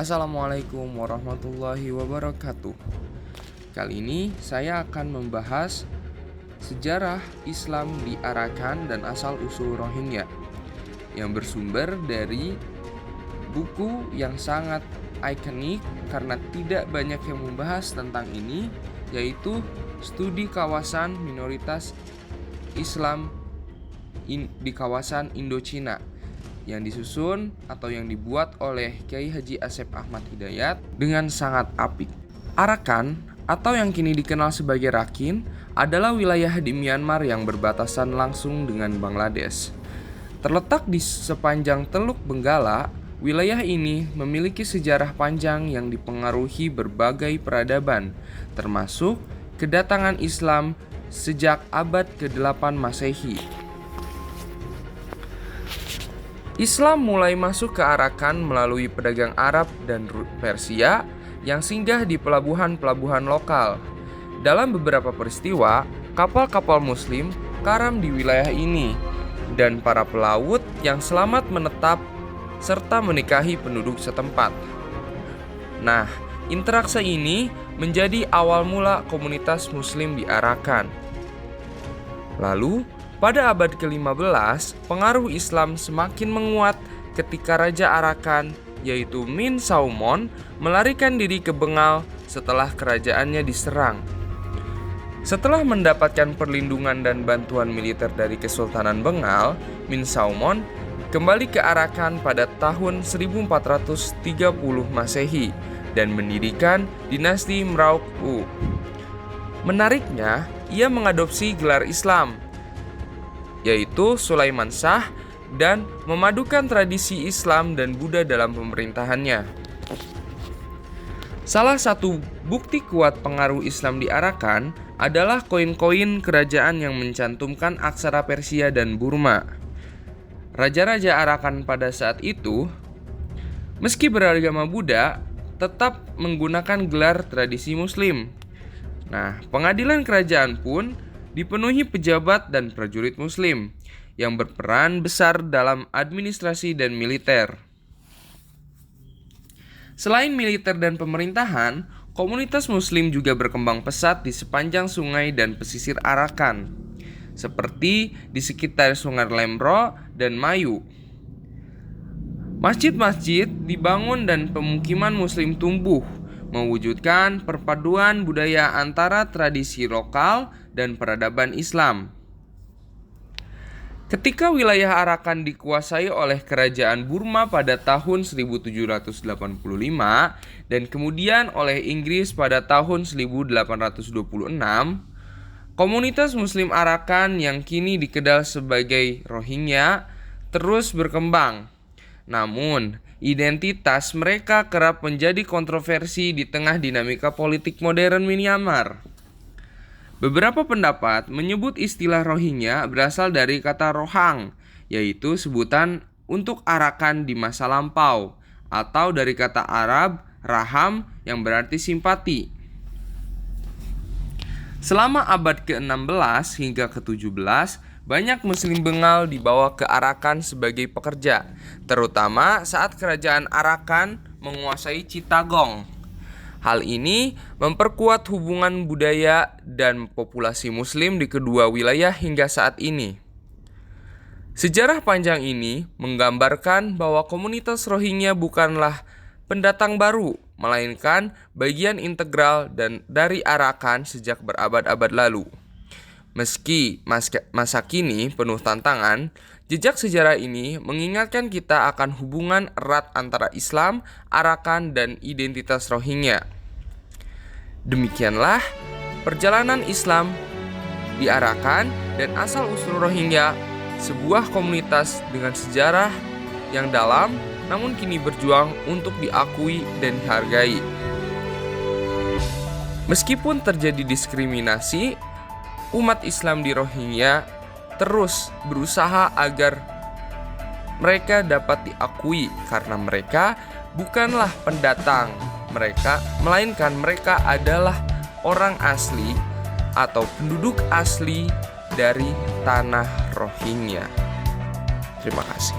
Assalamualaikum warahmatullahi wabarakatuh. Kali ini saya akan membahas sejarah Islam di Arakan dan asal-usul Rohingya yang bersumber dari buku yang sangat ikonik karena tidak banyak yang membahas tentang ini, yaitu Studi Kawasan Minoritas Islam di Kawasan Indochina yang disusun atau yang dibuat oleh Kiai Haji Asep Ahmad Hidayat dengan sangat apik. Arakan atau yang kini dikenal sebagai Rakhine adalah wilayah di Myanmar yang berbatasan langsung dengan Bangladesh. Terletak di sepanjang Teluk Benggala, wilayah ini memiliki sejarah panjang yang dipengaruhi berbagai peradaban, termasuk kedatangan Islam sejak abad ke-8 Masehi. Islam mulai masuk ke Arakan melalui pedagang Arab dan Persia yang singgah di pelabuhan-pelabuhan lokal. Dalam beberapa peristiwa, kapal-kapal Muslim karam di wilayah ini, dan para pelaut yang selamat menetap serta menikahi penduduk setempat. Nah, interaksi ini menjadi awal mula komunitas Muslim di Arakan. Lalu, pada abad ke-15, pengaruh Islam semakin menguat ketika Raja Arakan, yaitu Min Saumon, melarikan diri ke Bengal setelah kerajaannya diserang. Setelah mendapatkan perlindungan dan bantuan militer dari Kesultanan Bengal, Min Saumon kembali ke Arakan pada tahun 1430 Masehi dan mendirikan dinasti Mrauk-u. Menariknya, ia mengadopsi gelar Islam, yaitu Sulaiman Shah, dan memadukan tradisi Islam dan Buddha dalam pemerintahannya. Salah satu bukti kuat pengaruh Islam di Arakan adalah koin-koin kerajaan yang mencantumkan aksara Persia dan Burma. Raja-raja Arakan pada saat itu, meski beragama Buddha, tetap menggunakan gelar tradisi Muslim. Nah, pengadilan kerajaan pun dipenuhi pejabat dan prajurit Muslim yang berperan besar dalam administrasi dan militer. Selain militer dan pemerintahan, komunitas Muslim juga berkembang pesat di sepanjang sungai dan pesisir Arakan, seperti di sekitar Sungai Lembro dan Mayu. Masjid-masjid dibangun dan pemukiman Muslim tumbuh, mewujudkan perpaduan budaya antara tradisi lokal dan peradaban Islam. Ketika wilayah Arakan dikuasai oleh kerajaan Burma pada tahun 1785 dan kemudian oleh Inggris pada tahun 1826, komunitas Muslim Arakan yang kini dikenal sebagai Rohingya terus berkembang. Namun, identitas mereka kerap menjadi kontroversi di tengah dinamika politik modern Myanmar. Beberapa pendapat menyebut istilah Rohingya berasal dari kata Rohang, yaitu sebutan untuk Arakan di masa lampau, atau dari kata Arab Raham yang berarti simpati. Selama abad ke-16 hingga ke-17, banyak Muslim Bengal dibawa ke Arakan sebagai pekerja, terutama saat kerajaan Arakan menguasai Chittagong. Hal ini memperkuat hubungan budaya dan populasi Muslim di kedua wilayah hingga saat ini. Sejarah panjang ini menggambarkan bahwa komunitas Rohingya bukanlah pendatang baru, melainkan bagian integral dari Arakan sejak berabad-abad lalu. Meski masa kini penuh tantangan, jejak sejarah ini mengingatkan kita akan hubungan erat antara Islam, Arakan, dan identitas Rohingya. Demikianlah perjalanan Islam di Arakan dan asal-usul Rohingya, sebuah komunitas dengan sejarah yang dalam namun kini berjuang untuk diakui dan dihargai. Meskipun terjadi diskriminasi, umat Islam di Rohingya terus berusaha agar mereka dapat diakui karena mereka bukanlah pendatang, melainkan mereka adalah orang asli atau penduduk asli dari tanah Rohingya. Terima kasih.